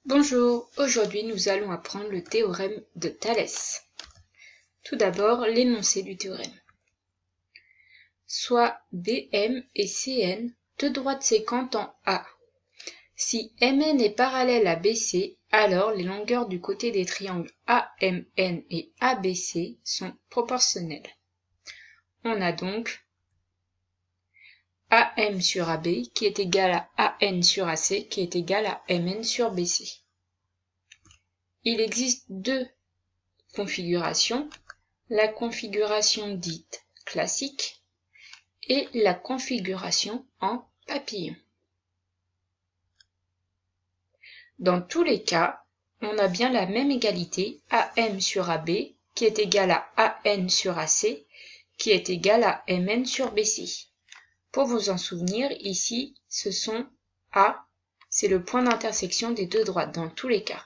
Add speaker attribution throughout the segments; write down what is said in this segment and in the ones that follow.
Speaker 1: Bonjour, aujourd'hui nous allons apprendre le théorème de Thalès. Tout d'abord, l'énoncé du théorème. Soit BM et CN, deux droites séquentes en A. Si MN est parallèle à BC, alors les longueurs du côté des triangles AMN et ABC sont proportionnelles. On a donc AM sur AB qui est égal à AN sur AC qui est égal à MN sur BC. Il existe deux configurations, la configuration dite classique et la configuration en papillon. Dans tous les cas, on a bien la même égalité AM sur AB qui est égal à AN sur AC qui est égal à MN sur BC. Pour vous en souvenir, ici, ce sont A, c'est le point d'intersection des deux droites dans tous les cas.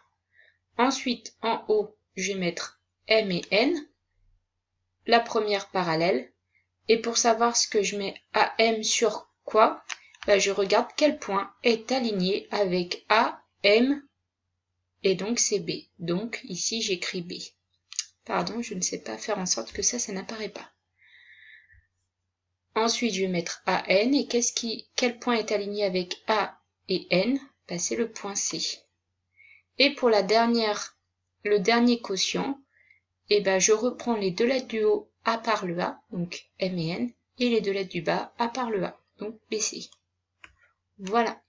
Speaker 1: Ensuite, en haut, je vais mettre M et N, la première parallèle, et pour savoir ce que je mets AM sur quoi, je regarde quel point est aligné avec A, M, et donc c'est B. Donc ici j'écris B. Pardon, je ne sais pas faire en sorte que ça n'apparaît pas. Ensuite, je vais mettre AN, et quel point est aligné avec A et N? C'est le point C. Et pour le dernier quotient, je reprends les deux lettres du haut A par le A, donc M et N, et les deux lettres du bas A par le A, donc BC. Voilà.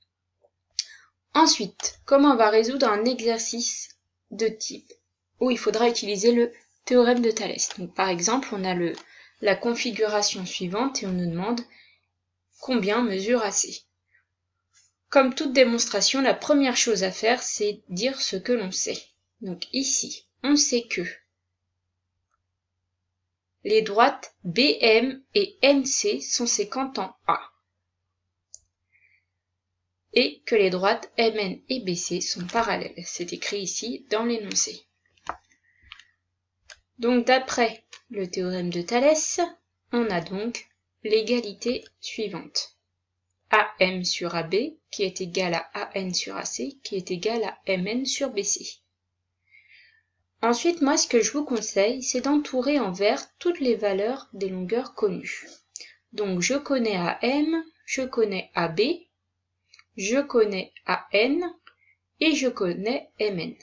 Speaker 1: Ensuite, comment on va résoudre un exercice de type où il faudra utiliser le théorème de Thalès. Donc, par exemple, on a la configuration suivante et on nous demande combien mesure AC. Comme toute démonstration, la première chose à faire, c'est dire ce que l'on sait. Donc ici, on sait que les droites BM et MC sont séquentes en A. Et que les droites MN et BC sont parallèles. C'est écrit ici dans l'énoncé. Donc d'après le théorème de Thalès, on a donc l'égalité suivante. AM sur AB qui est égal à AN sur AC qui est égal à MN sur BC. Ensuite, moi, ce que je vous conseille, c'est d'entourer en vert toutes les valeurs des longueurs connues. Donc, je connais AM, je connais AB, je connais AN et je connais MN.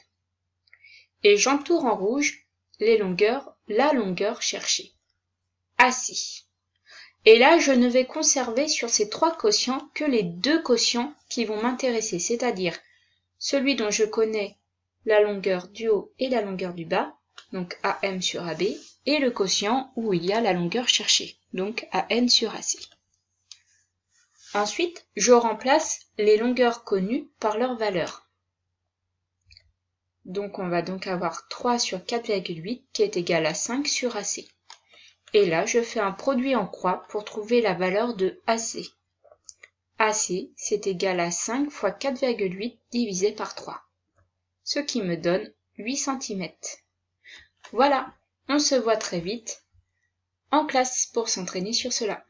Speaker 1: Et j'entoure en rouge la longueur cherchée. AC. Et là, je ne vais conserver sur ces trois quotients que les deux quotients qui vont m'intéresser, c'est-à-dire celui dont je connais la longueur du haut et la longueur du bas, donc AM sur AB, et le quotient où il y a la longueur cherchée, donc AN sur AC. Ensuite, je remplace les longueurs connues par leur valeur. Donc on va donc avoir 3 sur 4,8 qui est égal à 5 sur AC. Et là, je fais un produit en croix pour trouver la valeur de AC. AC, c'est égal à 5 fois 4,8 divisé par 3. Ce qui me donne 8 cm. Voilà, on se voit très vite en classe pour s'entraîner sur cela.